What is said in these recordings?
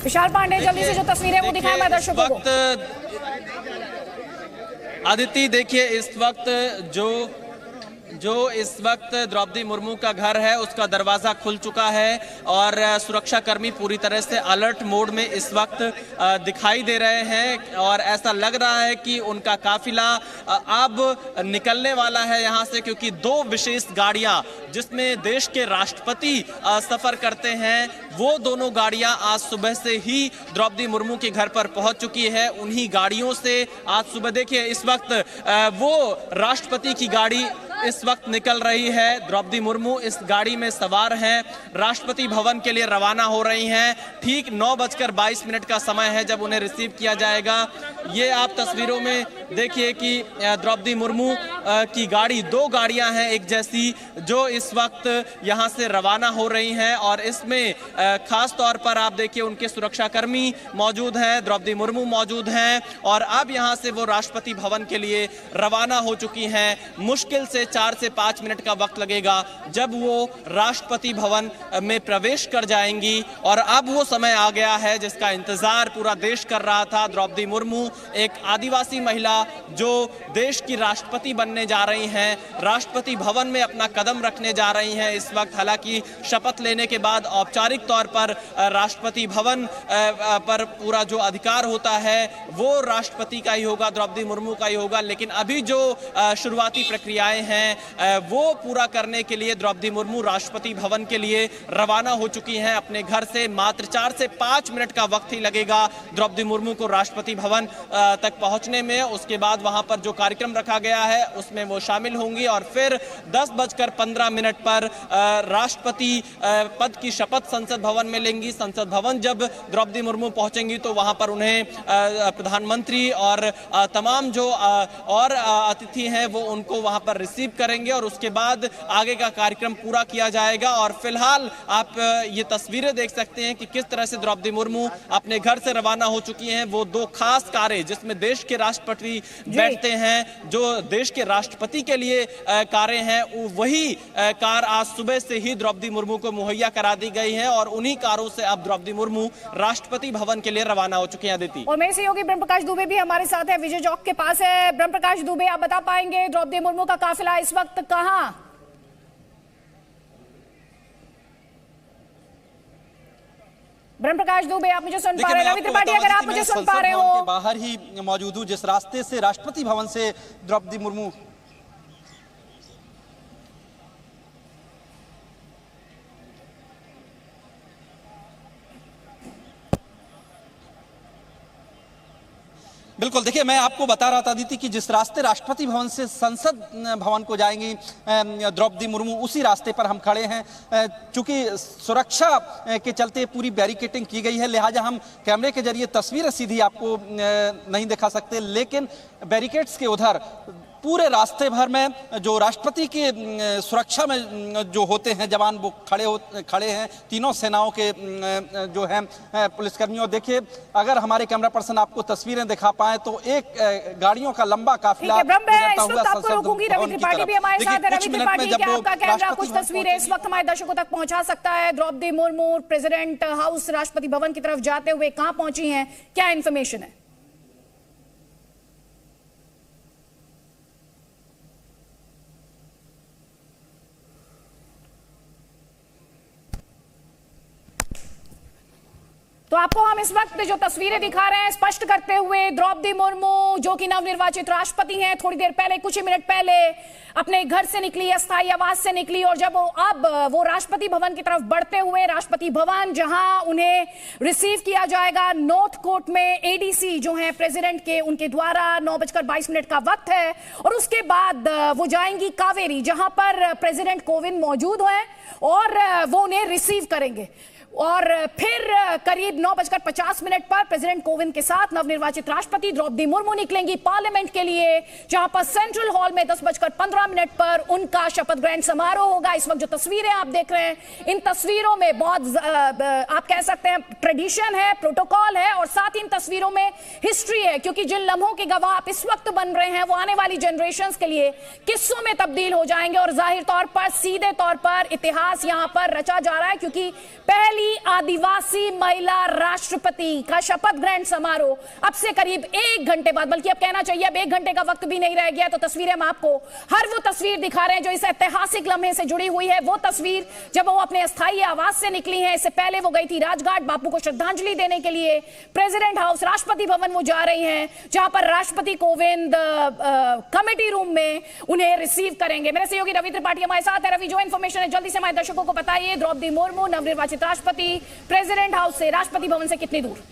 विशाल पांडे जल्दी से जो तस्वीरें वो दिखाएं मैं दर्शकों को। आदित्य देखिए इस वक्त द्रौपदी मुर्मू का घर है उसका दरवाजा खुल चुका है और सुरक्षा कर्मी पूरी तरह से अलर्ट मोड में इस वक्त दिखाई दे रहे हैं और ऐसा लग रहा है कि उनका काफिला अब निकलने वाला है यहां से, क्योंकि दो विशेष गाड़ियां जिसमें देश के राष्ट्रपति सफर करते हैं वो दोनों गाड़ियां आज सुबह से ही द्रौपदी मुर्मू के घर पर पहुंच चुकी है। उन्हीं गाड़ियों से आज सुबह देखिए इस वक्त वो राष्ट्रपति की गाड़ी इस वक्त निकल रही है। द्रौपदी मुर्मू इस गाड़ी में सवार हैं, राष्ट्रपति भवन के लिए रवाना हो रही हैं। ठीक 9:22 का समय है जब उन्हें रिसीव किया जाएगा। ये आप तस्वीरों में देखिए कि द्रौपदी मुर्मू की गाड़ी, दो गाड़ियां हैं एक जैसी, जो इस वक्त यहां से रवाना हो रही हैं और इसमें खास तौर पर आप देखिए उनके सुरक्षाकर्मी मौजूद हैं, द्रौपदी मुर्मू मौजूद हैं और अब यहां से वो राष्ट्रपति भवन के लिए रवाना हो चुकी हैं। मुश्किल से 4 से 5 मिनट का वक्त लगेगा जब वो राष्ट्रपति भवन में प्रवेश कर जाएंगी और अब वो समय आ गया है जिसका इंतजार पूरा देश कर रहा था। द्रौपदी मुर्मू एक आदिवासी महिला जो देश की राष्ट्रपति बनने जा रही हैं, राष्ट्रपति भवन में अपना कदम रखने जा रही हैं इस वक्त। हालांकि शपथ लेने के बाद औपचारिक तौर पर राष्ट्रपति भवन पर पूरा जो अधिकार होता है वो राष्ट्रपति का ही होगा, द्रौपदी मुर्मू का ही होगा, लेकिन अभी जो शुरुआती प्रक्रियाएं हैं वो पूरा करने के लिए द्रौपदी मुर्मू राष्ट्रपति भवन के लिए रवाना हो चुकी हैं अपने घर से। मात्र 4 से 5 मिनट का वक्त ही लगेगा द्रौपदी मुर्मू को राष्ट्रपति भवन तक पहुंचने में। उसके बाद वहां पर जो कार्यक्रम रखा गया है उसमें वो शामिल होंगी और फिर 10:15 पर राष्ट्रपति पद की शपथ संसद भवन में लेंगी। संसद भवन जब द्रौपदी मुर्मू पहुंचेंगी तो वहां पर उन्हें प्रधानमंत्री और तमाम जो और अतिथि हैं वो उनको वहां पर रिसीव करेंगे और उसके बाद आगे का कार्यक्रम पूरा किया जाएगा। और फिलहाल आप ये तस्वीरें देख सकते हैं कि किस तरह से द्रौपदी मुर्मू अपने घर से रवाना हो चुकी हैं। वो दो खास कारें जिसमें देश के राष्ट्रपति बैठते हैं, जो देश के राष्ट्रपति के लिए कारें हैं, वही कार आज सुबह से ही द्रौपदी मुर्मू को मुहैया करा दी गई है और उन्हीं कारों से अब द्रौपदी मुर्मू राष्ट्रपति भवन के लिए रवाना हो चुकी हैं। अदिति और मेरे सहयोगी ब्रह्म प्रकाश दुबे भी हमारे साथ है, विजय चौक के पास है। ब्रह्म प्रकाश दुबे, आप बता पाएंगे द्रौपदी मुर्मू का काफिला इस वक्त कहां? ब्रह्म प्रकाश दुबे, आप मुझे सुन पा रहे हैं? रवि त्रिपाठी, अगर आप मुझे सुन पा रहे हो। बाहर ही मौजूद हूं जिस रास्ते से राष्ट्रपति भवन से द्रौपदी मुर्मू बिल्कुल देखिए, मैं आपको बता रहा था अदिति कि जिस रास्ते राष्ट्रपति भवन से संसद भवन को जाएंगी द्रौपदी मुर्मू, उसी रास्ते पर हम खड़े हैं। चूंकि सुरक्षा के चलते पूरी बैरिकेडिंग की गई है, लिहाजा हम कैमरे के जरिए तस्वीरें सीधी आपको नहीं दिखा सकते, लेकिन बैरिकेड्स के उधर पूरे रास्ते भर में जो राष्ट्रपति की सुरक्षा में जो होते हैं जवान वो खड़े हैं, तीनों सेनाओं के जो हैं पुलिसकर्मियों। देखिए, अगर हमारे कैमरा पर्सन आपको तस्वीरें दिखा पाए तो एक गाड़ियों का लंबा काफिला गुजरता हुआ संसद भवन की तरफ। देखिए, कुछ मिनट में जब वो कुछ तस्वीरें इस वक्त हमारे दर्शकों तक पहुंचा सकता है। द्रौपदी मुर्मू प्रेसिडेंट हाउस राष्ट्रपति भवन की तरफ जाते हुए कहां पहुंची हैं, क्या इंफॉर्मेशन है? तो आपको हम इस वक्त जो तस्वीरें दिखा रहे हैं स्पष्ट करते हुए, द्रौपदी मुर्मू जो कि नवनिर्वाचित राष्ट्रपति हैं, थोड़ी देर पहले, कुछ ही मिनट पहले अपने घर से निकली, अस्थायी आवास से निकली और जब वो राष्ट्रपति भवन की तरफ बढ़ते हुए, राष्ट्रपति भवन जहां उन्हें रिसीव किया जाएगा नॉर्थ कोर्ट में एडीसी जो है प्रेसिडेंट के, उनके द्वारा 9:22 का वक्त है और उसके बाद वो जाएंगी कावेरी जहां पर प्रेसिडेंट कोविंद मौजूद हैं और वो उन्हें रिसीव करेंगे। और फिर करीब 9:50 पर प्रेसिडेंट कोविंद के साथ नवनिर्वाचित राष्ट्रपति द्रौपदी मुर्मू निकलेंगी पार्लियामेंट के लिए, जहां पर सेंट्रल हॉल में 10:15 पर उनका शपथ ग्रहण समारोह होगा। इस वक्त जो तस्वीरें आप देख रहे हैं, इन तस्वीरों में बहुत आप कह सकते हैं ट्रेडिशन है, प्रोटोकॉल है और साथ ही इन तस्वीरों में हिस्ट्री है, क्योंकि जिन लम्हों के गवाह आप इस वक्त बन रहे हैं वो आने वाली जनरेशंस के लिए किस्सों में तब्दील हो जाएंगे और जाहिर तौर पर, सीधे तौर पर इतिहास यहां पर रचा जा रहा है, क्योंकि पहली पहली आदिवासी महिला राष्ट्रपति का शपथ ग्रहण समारोह अब से करीब 1 घंटे बाद, बल्कि अब कहना चाहिए अब 1 घंटे का वक्त भी नहीं रह गया। तो तस्वीरें हम आपको हर वो तस्वीर दिखा रहे हैं जो इस ऐतिहासिक लम्हे से जुड़ी हुई है। वो तस्वीर जब वो अपने अस्थायी आवास से निकली है, इससे पहले वो गई थी राजघाट बापू को श्रद्धांजलि देने के लिए। प्रेसिडेंट हाउस, राष्ट्रपति भवन वो जा रही हैं, जहां पर राष्ट्रपति कोविंद कमेटी रूम में उन्हें रिसीव करेंगे। मेरे सहयोगी रवि त्रिपाठी हमारे साथ है। रवि, जो इंफॉर्मेशन है जल्दी से हमारे दर्शकों को बताइए। द्रौपदी मुर्मू नवनिर्वाचित राष्ट्रपति प्रेसिडेंट हाउस से, राष्ट्रपति भवन से कितनी दूर?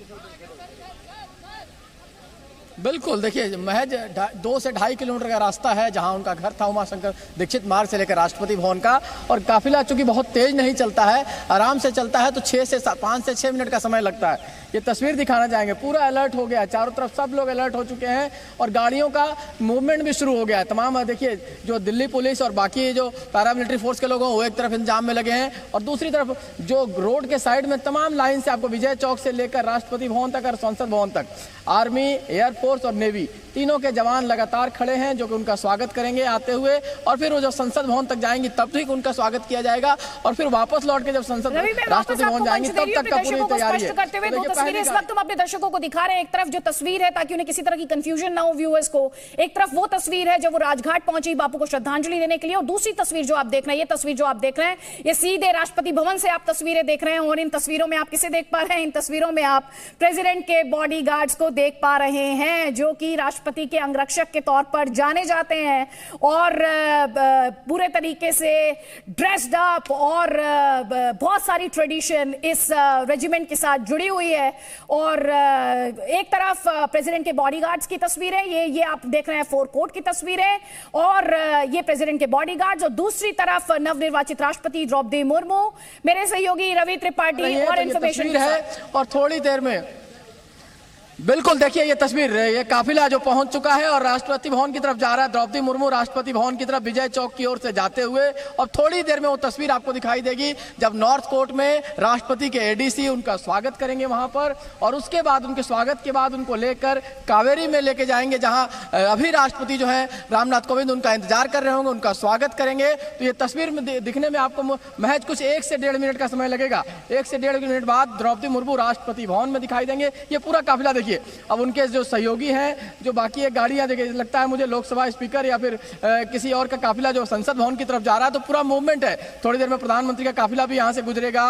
बिल्कुल, देखिए महज 2 से 2.5 किलोमीटर का रास्ता है जहां उनका घर था, उमाशंकर दीक्षित मार्ग से लेकर राष्ट्रपति भवन का। और काफिला चूंकि बहुत तेज नहीं चलता है, आराम से चलता है, तो 5 से 6 मिनट का समय लगता है। ये तस्वीर दिखाना चाहेंगे, पूरा अलर्ट हो गया, चारों तरफ सब लोग अलर्ट हो चुके हैं और गाड़ियों का मूवमेंट भी शुरू हो गया है। तमाम देखिए जो दिल्ली पुलिस और बाकी जो पैरामिलिट्री फोर्स के लोग हैं वो एक तरफ इंतजाम में लगे हैं और दूसरी तरफ जो रोड के साइड में तमाम लाइन से आपको विजय चौक से लेकर राष्ट्रपति भवन तक और संसद भवन तक आर्मी, एयरफोर्स और नेवी तीनों के जवान लगातार खड़े हैं जो कि उनका स्वागत करेंगे आते हुए। और फिर वो जब संसद भवन तक जाएंगी तब तक उनका स्वागत किया जाएगा और फिर वापस लौट के जब संसद राष्ट्रपति भवन जाएंगी तब तक का पूरी तैयारी है। दो तस्वीरें इस वक्त हम अपने दर्शकों को दिखा रहे हैं। एक तरफ जो तस्वीर है ताकि उन्हें किसी तरह की कंफ्यूजन ना हो व्यूअर्स को, एक तरफ वो तस्वीर है जब वो राजघाट पहुंची बापू को श्रद्धांजलि देने के लिए, और दूसरी तस्वीर जो आप देख रहे हैं, ये तस्वीर जो आप देख रहे हैं, ये सीधे राष्ट्रपति भवन से आप तस्वीरें देख रहे हैं। और इन तस्वीरों में आप किसे देख पा रहे हैं? इन तस्वीरों में आप प्रेसिडेंट के बॉडीगार्ड्स को देख पा रहे हैं जो कि राष्ट्रपति के अंगरक्षक के तौर पर जाने जाते हैं और पूरे तरीके से ड्रेस्ड अप और बहुत सारी ट्रेडिशन इस रेजिमेंट के साथ जुड़ी हुई है। और एक तरफ प्रेसिडेंट के बॉडीगार्ड्स की तस्वीरें, ये आप देख रहे हैं फोर कोर्ट की तस्वीरें और ये प्रेसिडेंट के बॉडीगार्ड्स, और दूसरी तरफ नवनिर्वाचित राष्ट्रपति द्रौपदी मुर्मू। मेरे सहयोगी रवि त्रिपाठी और इंफॉर्मेशन है और थोड़ी देर में बिल्कुल देखिए ये तस्वीर, ये काफिला जो पहुंच चुका है और राष्ट्रपति भवन की तरफ जा रहा है। द्रौपदी मुर्मू राष्ट्रपति भवन की तरफ विजय चौक की ओर से जाते हुए, और थोड़ी देर में वो तस्वीर आपको दिखाई देगी जब नॉर्थ कोर्ट में राष्ट्रपति के एडीसी उनका स्वागत करेंगे वहां पर, और उसके बाद उनके स्वागत के बाद उनको लेकर कावेरी में लेके जाएंगे जहां अभी राष्ट्रपति जो है रामनाथ कोविंद उनका इंतजार कर रहे होंगे, उनका स्वागत करेंगे। तो ये तस्वीर में दिखने में आपको महज कुछ 1 से 1.5 मिनट का समय लगेगा। 1 से 1.5 मिनट बाद द्रौपदी मुर्मू राष्ट्रपति भवन में दिखाई देंगे। ये पूरा काफिला देखिए, अब उनके जो सहयोगी हैं, जो बाकी गाड़ियां देखिए, लगता है मुझे लोकसभा स्पीकर या फिर किसी और का काफिला जो संसद भवन की तरफ जा रहा है, तो पूरा मूवमेंट है। थोड़ी देर में प्रधानमंत्री का काफिला भी यहां से गुजरेगा,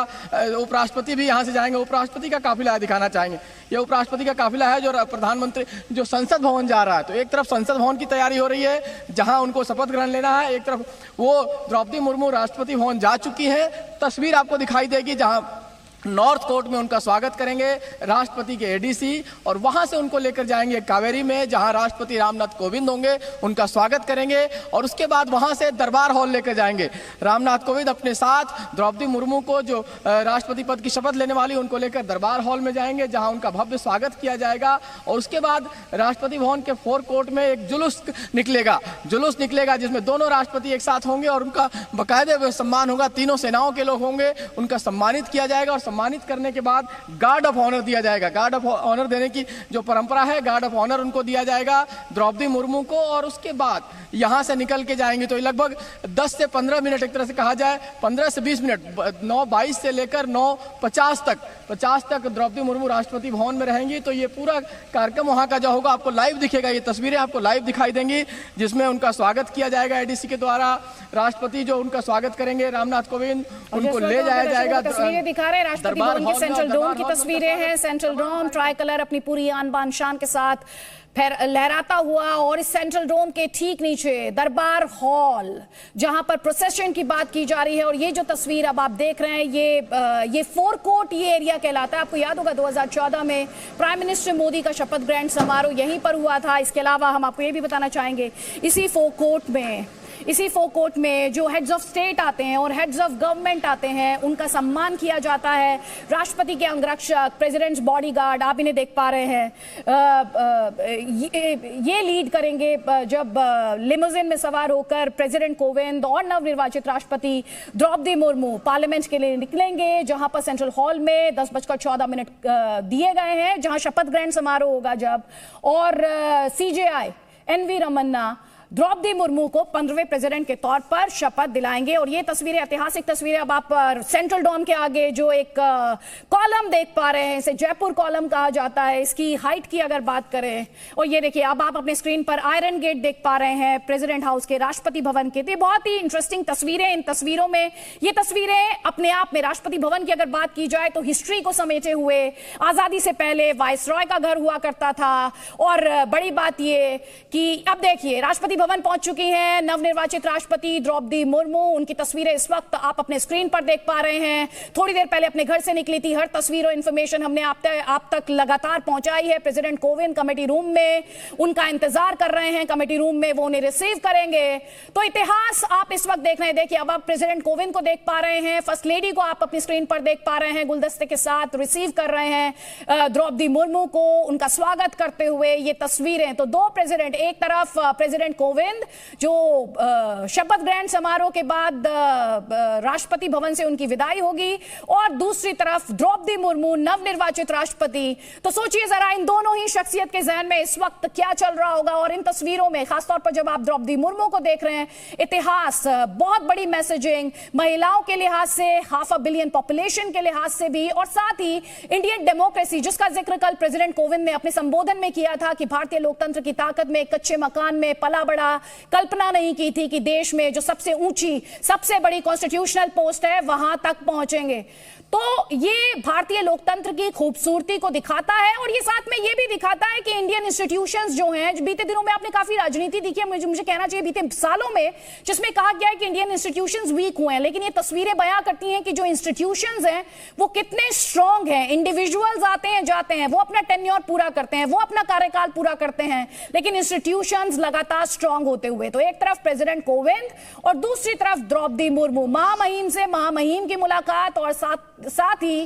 उपराष्ट्रपति भी यहां से जाएंगे, उपराष्ट्रपति का काफिला दिखाना चाहेंगे। ये उपराष्ट्रपति का काफिला है जो प्रधानमंत्री जो संसद भवन जा रहा है। तो एक तरफ संसद भवन की तैयारी हो रही है जहां उनको शपथ ग्रहण लेना है, एक तरफ वो द्रौपदी मुर्मू राष्ट्रपति भवन जा चुकी है। तस्वीर आपको दिखाई देगी जहां नॉर्थ कोर्ट में उनका स्वागत करेंगे राष्ट्रपति के एडीसी, और वहां से उनको लेकर जाएंगे कावेरी में जहां राष्ट्रपति रामनाथ कोविंद होंगे, उनका स्वागत करेंगे। और उसके बाद वहां से दरबार हॉल लेकर जाएंगे रामनाथ कोविंद अपने साथ द्रौपदी मुर्मू को जो राष्ट्रपति पद की शपथ लेने वाली, उनको लेकर दरबार हॉल में जाएंगे जहां उनका भव्य स्वागत किया जाएगा। और उसके बाद राष्ट्रपति भवन के फोर कोर्ट में एक जुलूस निकलेगा जिसमें दोनों राष्ट्रपति एक साथ होंगे और उनका बाकायदे सम्मान होगा। तीनों सेनाओं के लोग होंगे, उनका सम्मानित किया जाएगा और सम्मानित करने के बाद गार्ड ऑफ ऑनर दिया जाएगा। गार्ड ऑफ ऑनर देने की जो परंपरा है, गार्ड ऑफ ऑनर उनको दिया जाएगा द्रौपदी मुर्मू को। और उसके बाद यहां से निकल के जाएंगे तो लगभग 10 से 15 मिनट, एक तरह से कहा जाए 15 से 20 मिनट, 9:22 से लेकर 9:50 तक द्रौपदी मुर्मू राष्ट्रपति भवन में रहेंगी। तो ये पूरा कार्यक्रम वहां का जो होगा आपको लाइव दिखेगा, ये तस्वीरें आपको लाइव दिखाई देंगी जिसमें उनका स्वागत किया जाएगा एडीसी के द्वारा। राष्ट्रपति जो उनका स्वागत करेंगे रामनाथ कोविंद, उनको ले जाया जाएगा। तस्वीरें दिखा रहे हैं राष्ट्रपति भवन की, सेंट्रल डोम की तस्वीरें हैं। सेंट्रल डोम ट्राई कलर अपनी पूरी आन बान शान के साथ फिर लहराता हुआ, और इस सेंट्रल डोम के ठीक नीचे दरबार हॉल जहां पर प्रोसेशन की बात की जा रही है। और ये जो तस्वीर अब आप देख रहे हैं, ये फोर कोर्ट ये एरिया कहलाता है। आपको याद होगा 2014 में प्राइम मिनिस्टर मोदी का शपथ ग्रहण समारोह यहीं पर हुआ था। इसके अलावा हम आपको ये भी बताना चाहेंगे इसी फोर कोर्ट में जो हेड्स ऑफ स्टेट आते हैं और हेड्स ऑफ गवर्नमेंट आते हैं, उनका सम्मान किया जाता है। राष्ट्रपति के अंगरक्षक, प्रेसिडेंट्स बॉडीगार्ड आप इन्हें देख पा रहे हैं, ये लीड करेंगे जब लिमोजिन में सवार होकर प्रेसिडेंट कोविंद और नवनिर्वाचित राष्ट्रपति द्रौपदी मुर्मू पार्लियामेंट के लिए निकलेंगे, जहां पर सेंट्रल हॉल में 10:14 दिए गए हैं जहां शपथ ग्रहण समारोह होगा जब। और CJI NV रमन्ना द्रौपदी मुर्मू को 15वें प्रेसिडेंट के तौर पर शपथ दिलाएंगे। और ये तस्वीरें, ऐतिहासिक तस्वीरें, अब आप सेंट्रल डोम के आगे जो एक कॉलम देख पा रहे हैं, इसे जयपुर कॉलम कहा जाता है। इसकी हाइट की अगर बात करें, और ये देखिए अब आप अपने स्क्रीन पर आयरन गेट देख पा रहे हैं प्रेसिडेंट हाउस के, राष्ट्रपति भवन के। तो बहुत ही इंटरेस्टिंग तस्वीरें। इन तस्वीरों में, ये तस्वीरें अपने आप में, राष्ट्रपति भवन की अगर बात की जाए तो हिस्ट्री को समेटे हुए, आजादी से पहले वाइसरॉय का घर हुआ करता था। और बड़ी बात ये कि अब देखिए राष्ट्रपति भवन पहुंच चुकी हैं नवनिर्वाचित राष्ट्रपति द्रौपदी मुर्मू। उनकी तस्वीरें इस वक्त आप अपने स्क्रीन पर देख पा रहे हैं। थोड़ी देर पहले अपने घर से निकली थी। हर तस्वीर और इंफॉर्मेशन हमने आप तक लगातार पहुंचाई है। प्रेसिडेंट कोविंद कमेटी रूम में उनका इंतजार कर रहे हैं, कमेटी रूम में वो उन्हें रिसीव करेंगे। तो इतिहास आप इस वक्त देख रहे हैं। देखिए अब आप प्रेसिडेंट कोविंद को देख पा रहे हैं, फर्स्ट लेडी को आप अपनी स्क्रीन पर देख पा रहे हैं, गुलदस्ते के साथ रिसीव कर रहे हैं द्रौपदी मुर्मू को, उनका स्वागत करते हुए। ये तस्वीरें, तो दो प्रेसिडेंट, एक तरफ प्रेसिडेंट कोविंद जो शपथ ग्रहण समारोह के बाद राष्ट्रपति भवन से उनकी विदाई होगी, और दूसरी तरफ द्रौपदी मुर्मू नवनिर्वाचित राष्ट्रपति। तो सोचिए जरा इन दोनों ही शख्सियत के जहन में इस वक्त क्या चल रहा होगा। और इन तस्वीरों में खासतौर पर जब आप द्रौपदी मुर्मू को देख रहे हैं, इतिहास, बहुत बड़ी मैसेजिंग, महिलाओं के लिहाज से, 500 मिलियन पॉपुलेशन के लिहाज से भी, और साथ ही इंडियन डेमोक्रेसी जिसका जिक्र कल प्रेसिडेंट कोविंद ने अपने संबोधन में किया था कि भारतीय लोकतंत्र की ताकत में कच्चे मकान में पला बड़ा, कल्पना नहीं की थी कि देश में जो सबसे ऊंची, सबसे बड़ी कॉन्स्टिट्यूशनल पोस्ट है वहां तक पहुंचेंगे। तो ये भारतीय लोकतंत्र की खूबसूरती को दिखाता है, और ये साथ में ये भी दिखाता है कि इंडियन इंस्टीट्यूशंस जो हैं, बीते दिनों में आपने काफी राजनीति देखी है, मुझे कहना चाहिए बीते सालों में, जिसमें कहा गया है कि इंडियन इंस्टीट्यूशंस वीक हुए हैं, लेकिन ये तस्वीरें बयां करती हैं कि जो इंस्टीट्यूशंस हैं वो कितने स्ट्रांग हैं। इंडिविजुअल्स आते हैं, जाते हैं, वो अपना टेन्योर पूरा करते हैं, वो अपना कार्यकाल पूरा करते हैं, लेकिन इंस्टीट्यूशंस लगातार स्ट्रांग होते हुए। तो एक तरफ प्रेसिडेंट कोविंद और दूसरी तरफ द्रौपदी मुर्मू, महामहिम से महामहिम की मुलाकात, और साथ ही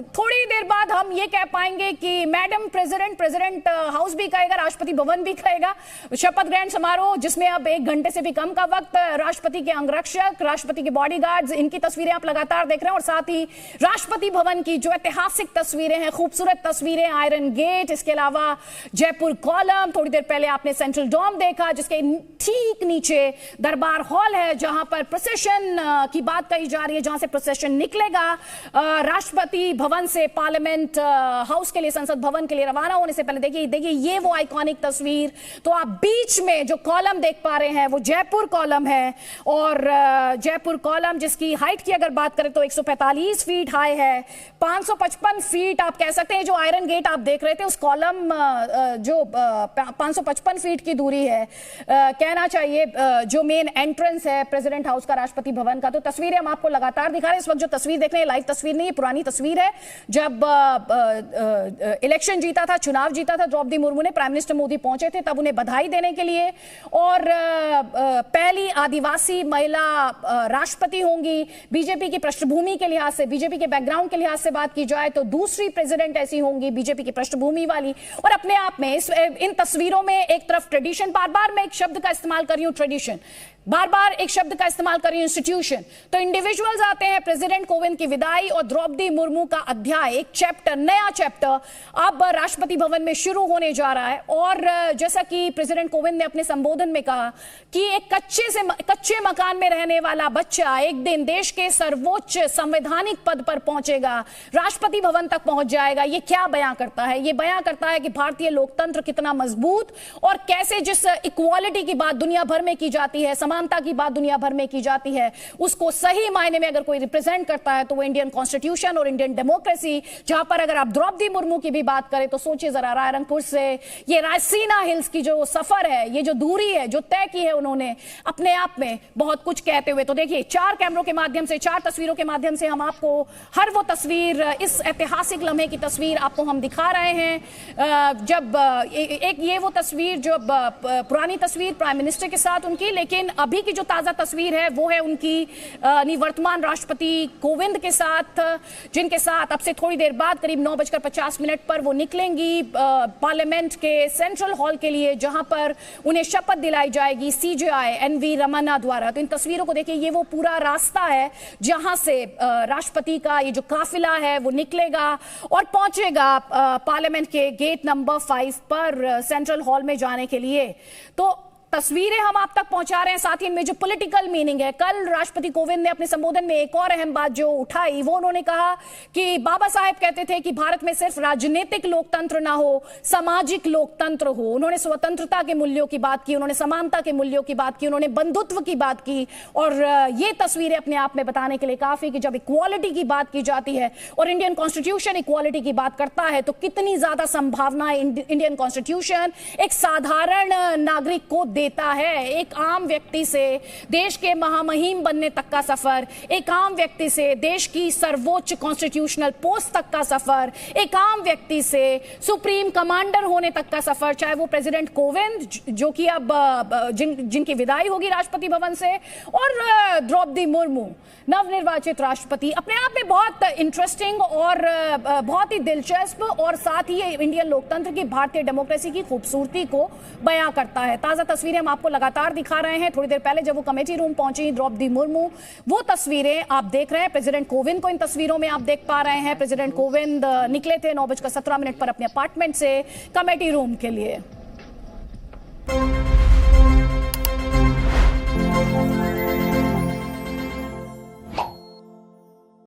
थोड़ी देर बाद हम ये कह पाएंगे कि मैडम प्रेसिडेंट हाउस भी कहेगा, राष्ट्रपति भवन भी कहेगा। शपथ ग्रहण समारोह जिसमें अब 1 घंटे से भी कम का वक्त, राष्ट्रपति के अंगरक्षक, राष्ट्रपति के बॉडीगार्ड्स, इनकी तस्वीरें आप लगातार देख रहे हैं। और साथ ही राष्ट्रपति भवन की जो ऐतिहासिक तस्वीरें हैं, खूबसूरत तस्वीरें, आयरन गेट, इसके अलावा जयपुर कॉलम, थोड़ी देर पहले आपने सेंट्रल डोम देखा जिसके ठीक नीचे दरबार हॉल है जहां पर प्रोसेशन की बात कही जा रही है, जहां से प्रोसेशन निकलेगा राष्ट्रपति भवन से पार्लियामेंट हाउस के लिए, संसद भवन के लिए रवाना होने से पहले। देखिए ये वो आइकॉनिक तस्वीर। तो आप बीच में जो कॉलम देख पा रहे हैं वो जयपुर कॉलम है, और जयपुर कॉलम जिसकी हाइट की अगर बात करें तो 145 फीट हाई है, 555 फीट आप कह सकते हैं। जो आयरन गेट आप देख रहे थे उस कॉलम जो 555 फीट की दूरी है, कहना चाहिए जो मेन एंट्रेंस है प्रेसिडेंट हाउस का, राष्ट्रपति भवन का। तो तस्वीरें हम आपको लगातार दिखा रहे हैं। इस वक्त जो तस्वीर देख रहे हैं लाइव तस्वीर नहीं है, पुरानी तस्वीर है। जब इलेक्शन जीता था, चुनाव जीता था द्रौपदी मुर्मू ने, प्राइम मिनिस्टर मोदी पहुंचे थे तब उन्हें बधाई देने के लिए, और पहली आदिवासी महिला राष्ट्रपति होंगी। बीजेपी की पृष्ठभूमि के लिहाज से, बीजेपी के बैकग्राउंड के लिहाज से बात की जाए तो दूसरी प्रेसिडेंट ऐसी होंगी बीजेपी की पृष्ठभूमि वाली। और अपने आप में इन तस्वीरों में एक तरफ ट्रेडिशन, बार बार मैं एक शब्द का इस्तेमाल कर रही हूं, ट्रेडिशन, बार बार एक शब्द का इस्तेमाल कर रही हूं, इंस्टीट्यूशन। तो इंडिविजुअल्स आते हैं, प्रेसिडेंट कोविंद की विदाई और द्रौपदी मुर्मू का अध्याय, एक चैप्टर, नया चैप्टर अब राष्ट्रपति भवन में शुरू होने जा रहा है। और जैसा कि प्रेसिडेंट कोविंद ने अपने संबोधन में कहा कि एक कच्चे मकान में रहने वाला बच्चा एक दिन देश के सर्वोच्च संवैधानिक पद पर पहुंचेगा, राष्ट्रपति भवन तक पहुंच जाएगा। ये क्या बयां करता है? ये बयां करता है कि भारतीय लोकतंत्र कितना मजबूत, और कैसे जिस इक्वालिटी की बात दुनिया भर में की जाती है, समानता की बात दुनिया भर में की जाती है, उसको सही मायने में अगर कोई रिप्रेजेंट करता है तो वो इंडियन कॉन्स्टिट्यूशन और इंडियन डेमोक्रेसी। जहां पर अगर आप द्रौपदी मुर्मू की भी बात करें तो सोचिए जरा, रायरंगपुर से ये रायसीना हिल्स की जो सफर है, ये जो दूरी है जो तय की है उन्होंने, अपने आप में बहुत कुछ कहते हुए। तो देखिए 4 कैमरों के माध्यम से, 4 तस्वीरों के माध्यम से हम आपको हर वो तस्वीर, इस ऐतिहासिक लम्हे की तस्वीर आपको हम दिखा रहे हैं। जब एक ये वो तस्वीर जो पुरानी तस्वीर प्राइम मिनिस्टर के साथ उनकी, लेकिन अभी की जो ताजा तस्वीर है वो है उनकी निवर्तमान राष्ट्रपति कोविंद के साथ, जिनके साथ अब से थोड़ी देर बाद करीब 9:50 पर वो निकलेंगी पार्लियामेंट के सेंट्रल हॉल के लिए, जहां पर उन्हें शपथ दिलाई जाएगी सीजेआई एनवी रमन्ना द्वारा। तो इन तस्वीरों को देखिए, ये वो पूरा रास्ता है जहां से राष्ट्रपति का ये जो काफिला है वो निकलेगा और पहुंचेगा पार्लियामेंट के गेट नंबर 5 पर सेंट्रल हॉल में जाने के लिए। तो तस्वीरें हम आप तक पहुंचा रहे हैं, साथ ही इनमें जो पॉलिटिकल मीनिंग है। कल राष्ट्रपति कोविंद ने अपने संबोधन में एक और अहम बात जो उठाई, वो उन्होंने कहा कि बाबा साहेब कहते थे कि भारत में सिर्फ राजनीतिक लोकतंत्र ना हो, सामाजिक लोकतंत्र हो। उन्होंने स्वतंत्रता के मूल्यों की बात की, उन्होंने समानता के मूल्यों की बात की, उन्होंने बंधुत्व की बात की। और ये तस्वीरें अपने आप में बताने के लिए काफी कि जब इक्वालिटी की बात की जाती है और इंडियन कॉन्स्टिट्यूशन इक्वालिटी की बात करता है, तो कितनी ज्यादा संभावनाएं इंडियन कॉन्स्टिट्यूशन एक साधारण नागरिक को देता है। एक आम व्यक्ति से देश के महामहिम बनने तक का सफर, एक आम व्यक्ति से देश की सर्वोच्च कॉन्स्टिट्यूशनल पोस्ट तक का सफर, एक आम व्यक्ति से सुप्रीम कमांडर होने तक का सफर, चाहे वो प्रेसिडेंट कोविंद जो कि अब जिनकी विदाई होगी राष्ट्रपति भवन से, और द्रौपदी मुर्मू नवनिर्वाचित राष्ट्रपति। अपने आप में बहुत इंटरेस्टिंग और बहुत ही दिलचस्प, और साथ ही इंडियन लोकतंत्र की, भारतीय डेमोक्रेसी की खूबसूरती को बयां करता है। ताजा तस्वीरें हम आपको लगातार दिखा रहे हैं। थोड़ी देर पहले जब वो कमेटी रूम पहुंची द्रौपदी मुर्मू, वो तस्वीरें आप देख रहे हैं। प्रेसिडेंट कोविंद को इन तस्वीरों में आप देख पा रहे हैं। प्रेसिडेंट कोविंद निकले थे 9:17 पर अपने अपार्टमेंट से कमेटी रूम के लिए।